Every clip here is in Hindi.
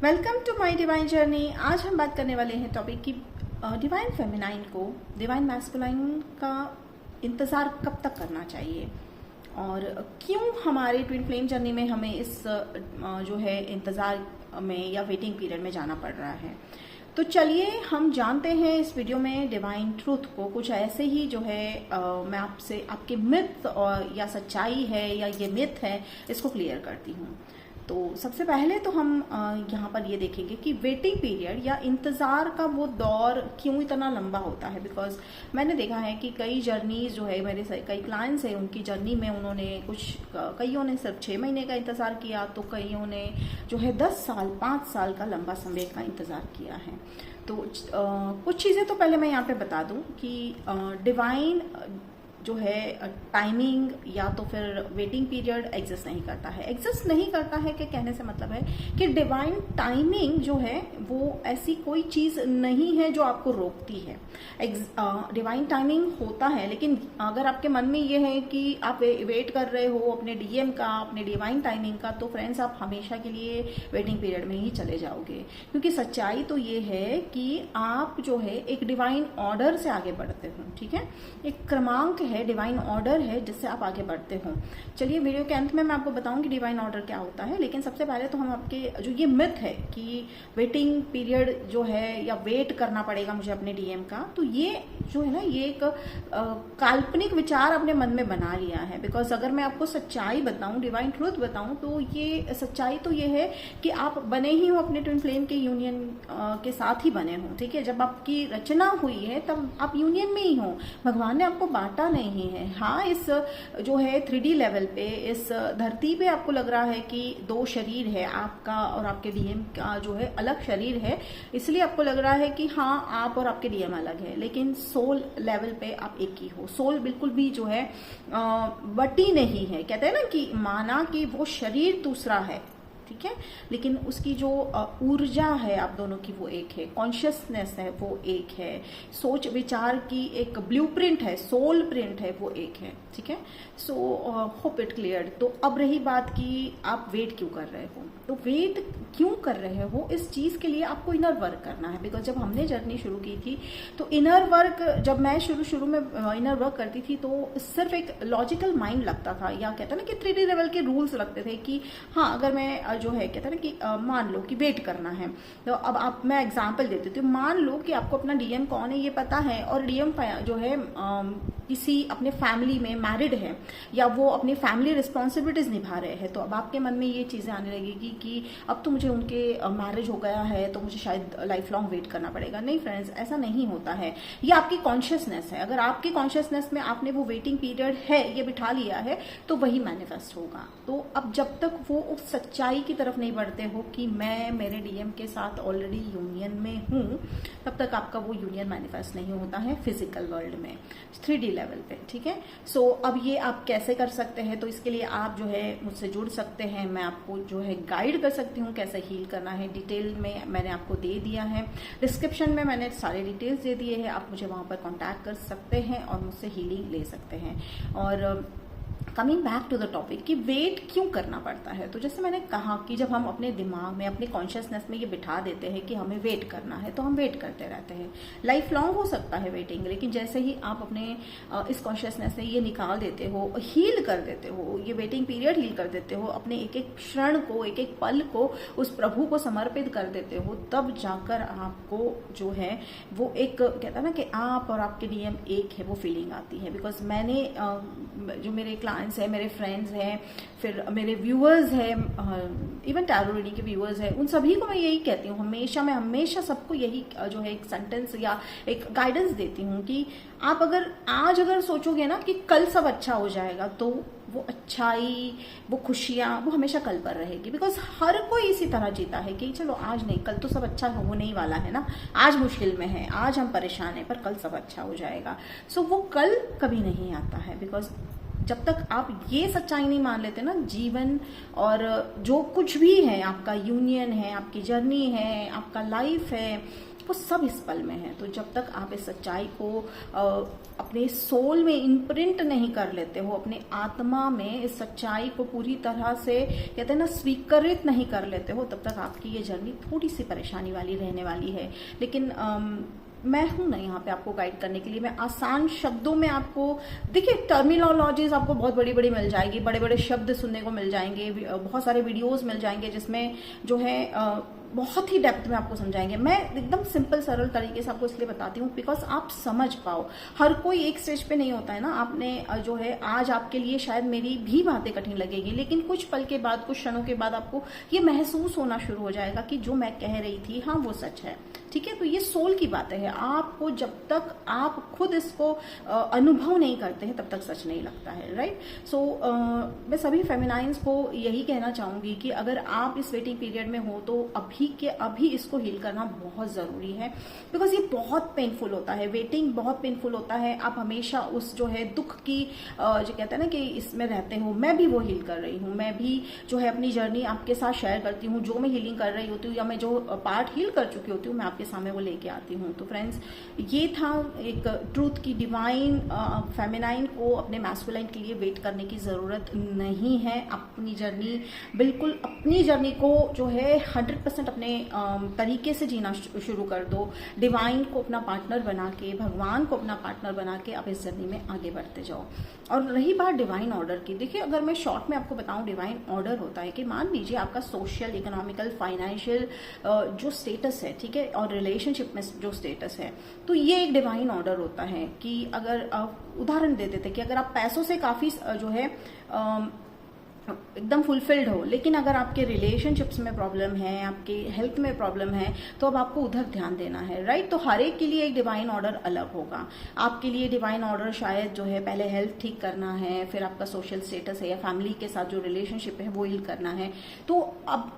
Welcome to my divine journey. आज हम बात करने वाले हैं टॉपिक की डिवाइन फेमिनाइन को डिवाइन मैस्कुलाइन का इंतज़ार कब तक करना चाहिए और क्यों हमारे ट्विन फ्लेम जर्नी में हमें इस जो है इंतज़ार में या वेटिंग पीरियड में जाना पड़ रहा है। तो चलिए हम जानते हैं इस वीडियो में डिवाइन ट्रूथ को। कुछ ऐसे ही जो है मैं आपसे आपके मिथ और या सच्चाई है या ये मिथ है इसको क्लियर करती हूँ। तो सबसे पहले तो हम यहाँ पर ये देखेंगे कि वेटिंग पीरियड या इंतज़ार का वो दौर क्यों इतना लंबा होता है। बिकॉज मैंने देखा है कि कई जर्नीज जो है मेरे कई क्लाइंट्स हैं, उनकी जर्नी में उन्होंने कईयों ने सिर्फ 6 महीने का इंतज़ार किया, तो कईयों ने जो है 10 साल 5 साल का लंबा समय का इंतज़ार किया है। तो कुछ चीज़ें तो पहले मैं यहाँ पे बता दूँ कि डिवाइन जो है टाइमिंग या तो फिर वेटिंग पीरियड एग्जिस्ट नहीं करता है। एग्जिस्ट नहीं करता है कि कहने से मतलब है कि डिवाइन टाइमिंग जो है वो ऐसी कोई चीज़ नहीं है जो आपको रोकती है। डिवाइन टाइमिंग होता है, लेकिन अगर आपके मन में ये है कि आप वेट कर रहे हो अपने डीएम का, अपने डिवाइन टाइमिंग का, तो फ्रेंड्स आप हमेशा के लिए वेटिंग पीरियड में ही चले जाओगे। क्योंकि सच्चाई तो ये है कि आप जो है एक डिवाइन ऑर्डर से आगे बढ़ते हो। ठीक है, एक क्रमांक है, डिवाइन ऑर्डर है जिससे आप आगे बढ़ते हो। चलिए वीडियो के अंत में मैं आपको बताऊंगी डिवाइन ऑर्डर क्या होता है, लेकिन सबसे पहले तो हम आपके जो ये मिथ है कि वेटिंग पीरियड जो है या वेट करना पड़ेगा मुझे अपने डीएम का, तो ये जो है ना ये एक काल्पनिक विचार अपने मन में बना लिया है। बिकॉज अगर मैं आपको सच्चाई बताऊं, डिवाइन ट्रूथ बताऊं, तो ये सच्चाई तो ये है कि आप बने ही हो अपने ट्विन फ्लेम के यूनियन के साथ ही बने हो। ठीक है, जब आपकी रचना हुई है तब आप यूनियन में ही हो, भगवान ने आपको बांटा नहीं है। हाँ, इस जो है 3D लेवल पे, इस धरती पे आपको लग रहा है कि 2 शरीर है, आपका और आपके डीएम का जो है अलग शरीर है, इसलिए आपको लग रहा है कि हाँ आप और आपके डीएम अलग है, लेकिन सोल लेवल पे आप एक ही हो। सोल बिल्कुल भी जो है बटी नहीं है। कहते हैं ना कि माना कि वो शरीर दूसरा है, ठीक है, लेकिन उसकी जो ऊर्जा है आप दोनों की वो एक है, कॉन्शियसनेस है वो एक है, सोच विचार की एक ब्लूप्रिंट है, सोल प्रिंट है वो एक है। ठीक है, सो होप इट क्लियर। तो अब रही बात कि आप वेट क्यों कर रहे हो, तो वेट क्यों कर रहे हो इस चीज के लिए आपको इनर वर्क करना है। बिकॉज जब हमने जर्नी शुरू की थी तो इनर वर्क, जब मैं शुरू में इनर वर्क करती थी तो सिर्फ एक लॉजिकल माइंड लगता था, या कहता ना कि 3D लेवल के रूल्स लगते थे कि हाँ अगर मैं जो है कहता ना कि मान लो कि वेट करना है, तो अब आप मैं एग्जांपल देती हूँ। मान लो कि आपको अपना डीएम कौन है ये पता है, और डीएम जो है किसी अपने फैमिली में मैरिड है या वो अपनी फैमिली रिस्पॉन्सिबिलिटीज निभा रहे हैं, तो अब आपके मन में ये चीजें आने लगेगी कि अब तो मुझे उनके मैरिज हो गया है तो मुझे शायद लाइफ लॉन्ग वेट करना पड़ेगा। नहीं फ्रेंड्स, ऐसा नहीं होता है। ये आपकी कॉन्शियसनेस है। अगर आपकी कॉन्शियसनेस में आपने वो वेटिंग पीरियड है ये बिठा लिया है तो वही मैनिफेस्ट होगा। तो अब जब तक वो उस सच्चाई की तरफ नहीं बढ़ते हो कि मैं मेरे डीएम के साथ ऑलरेडी यूनियन में हूं, तब तक आपका वो यूनियन मैनिफेस्ट नहीं होता है फिजिकल वर्ल्ड में, 3D लेवल पे। ठीक है, सो अब ये आप कैसे कर सकते हैं, तो इसके लिए आप जो है मुझसे जुड़ सकते हैं। मैं आपको जो है गाइड कर सकती हूँ कैसे हील करना है। डिटेल में मैंने आपको दे दिया है, डिस्क्रिप्शन में मैंने सारे डिटेल्स दे दिए हैं। आप मुझे वहां पर कॉन्टैक्ट कर सकते हैं और मुझसे हीलिंग ले सकते हैं। और coming back to the topic कि वेट क्यों करना पड़ता है, तो जैसे मैंने कहा कि जब हम अपने दिमाग में, अपने कॉन्शियसनेस में ये बिठा देते हैं कि हमें वेट करना है, तो हम वेट करते रहते हैं। लाइफ लॉन्ग हो सकता है वेटिंग, लेकिन जैसे ही आप अपने इस कॉन्शियसनेस से ये निकाल देते हो, हील कर देते हो, ये वेटिंग पीरियड हील कर देते हो, अपने एक एक क्षण को, एक एक पल को उस प्रभु को समर्पित कर देते हो, तब जाकर आपको जो है वो एक कहता है ना कि आप और आपके डीएम एक है, वो फीलिंग आती है। बिकॉज मैंने जो मेरे क्लाइंट्स हैं, मेरे फ्रेंड्स हैं, फिर मेरे व्यूअर्स हैं, इवन टैरो रीडिंग के व्यूअर्स हैं, उन सभी को मैं यही कहती हूँ, मैं हमेशा सबको यही जो है एक सेंटेंस या एक गाइडेंस देती हूँ कि आप अगर सोचोगे ना कि कल सब अच्छा हो जाएगा, तो वो अच्छाई, वो खुशियाँ, वो हमेशा कल पर रहेगी। बिकॉज हर कोई इसी तरह जीता है कि चलो आज नहीं, कल तो सब अच्छा होने ही वाला है ना, आज मुश्किल में है, आज हम परेशान हैं, पर कल सब अच्छा हो जाएगा। सो वो कल कभी नहीं आता है। बिकॉज जब तक आप ये सच्चाई नहीं मान लेते ना, जीवन और जो कुछ भी है, आपका यूनियन है, आपकी जर्नी है, आपका लाइफ है, वो सब इस पल में है। तो जब तक आप इस सच्चाई को अपने सोल में इम्प्रिंट नहीं कर लेते हो, अपने आत्मा में इस सच्चाई को पूरी तरह से कहते हैं ना स्वीकृत नहीं कर लेते हो, तब तक आपकी ये जर्नी थोड़ी सी परेशानी वाली रहने वाली है। लेकिन मैं हूं ना यहाँ पे आपको गाइड करने के लिए। मैं आसान शब्दों में आपको, देखिए टर्मिनोलॉजीज आपको बहुत बड़ी बड़ी मिल जाएगी, बड़े बड़े शब्द सुनने को मिल जाएंगे, बहुत सारे वीडियोस मिल जाएंगे जिसमें जो है बहुत ही डेप्थ में आपको समझाएंगे। मैं एकदम सिंपल सरल तरीके से आपको इसलिए बताती हूँ बिकॉज आप समझ पाओ। हर कोई एक स्टेज पे नहीं होता है ना। आपने जो है आज आपके लिए शायद मेरी भी बातें कठिन लगेगी, लेकिन कुछ पल के बाद, कुछ क्षणों के बाद आपको ये महसूस होना शुरू हो जाएगा कि जो मैं कह रही थी हाँ वो सच है। ठीक है, तो ये सोल की बातें है। आपको जब तक आप खुद इसको अनुभव नहीं करते हैं तब तक सच नहीं लगता है, राइट। सो मैं सभी फेमिनाइंस को यही कहना चाहूंगी कि अगर आप इस वेटिंग पीरियड में हो तो अभी के अभी इसको हील करना बहुत जरूरी है, बिकॉज ये बहुत पेनफुल होता है। वेटिंग बहुत पेनफुल होता है। आप हमेशा उस जो है दुख की जो कहते हैं ना कि इसमें रहते हो। मैं भी वो हील कर रही हूँ, मैं भी जो है अपनी जर्नी आपके साथ शेयर करती हूँ। जो मैं हीलिंग कर रही होती हूँ या मैं जो पार्ट हील कर चुकी होती हूँ मैं के सामने वो लेके आती हूँ। तो फ्रेंड्स, ये था एक ट्रूथ की डिवाइन फेमिनाइन को अपने मैस्कुलाइन के लिए वेट करने की जरूरत नहीं है। अपनी जर्नी, बिल्कुल अपनी जर्नी को जो है 100% अपने तरीके से जीना शुरू कर दो। डिवाइन को अपना पार्टनर बना के, भगवान को अपना पार्टनर बना के आप इस जर्नी में आगे बढ़ते जाओ। और रही बात डिवाइन ऑर्डर की, देखिए अगर मैं शॉर्ट में आपको बताऊं, डिवाइन ऑर्डर होता है कि मान लीजिए आपका सोशल, इकोनॉमिकल, फाइनेंशियल जो स्टेटस है, ठीक है, और रिलेशनशिप में जो स्टेटस है, तो ये एक डिवाइन ऑर्डर होता है कि अगर उदाहरण दे देते कि अगर आप पैसों से काफी जो है एकदम फुलफिल्ड हो, लेकिन अगर आपके रिलेशनशिप्स में प्रॉब्लम है, आपके हेल्थ में प्रॉब्लम है, तो अब आपको उधर ध्यान देना है, राइट। तो हर एक के लिए एक डिवाइन ऑर्डर अलग होगा। आपके लिए डिवाइन ऑर्डर शायद जो है पहले हेल्थ ठीक करना है, फिर आपका सोशल स्टेटस है या फैमिली के साथ जो रिलेशनशिप है वो हील करना है। तो अब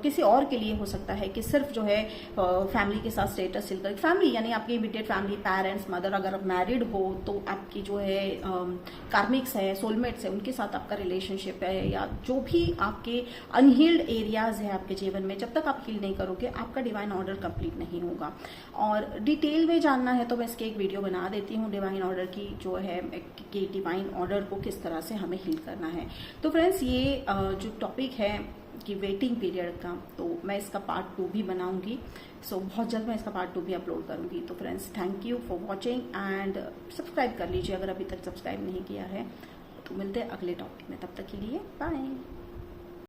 किसी और के लिए हो सकता है कि सिर्फ जो है फैमिली के साथ स्टेटस हील कर, फैमिली यानी आपकी इमीडिएट फैमिली, पेरेंट्स, मदर, अगर आप मैरिड हो तो आपकी जो है कार्मिक्स है, सोलमेट्स है, उनके साथ आपका रिलेशनशिप है, या जो भी आपके अनहील्ड एरियाज है आपके जीवन में, जब तक आप हील नहीं करोगे आपका डिवाइन ऑर्डर कंप्लीट नहीं होगा। और डिटेल में जानना है तो मैं इसकी एक वीडियो बना देती हूँ डिवाइन ऑर्डर की, जो है कि डिवाइन ऑर्डर को किस तरह से हमें हील करना है। तो फ्रेंड्स, ये जो टॉपिक है कि वेटिंग पीरियड का, तो मैं इसका पार्ट 2 भी बनाऊंगी। सो बहुत जल्द मैं इसका पार्ट 2 भी अपलोड करूंगी। तो friends, thank you for watching and subscribe कर लीजिए अगर अभी तक सब्सक्राइब नहीं किया है। तो मिलते हैं अगले टॉपिक में, तब तक के लिए बाय।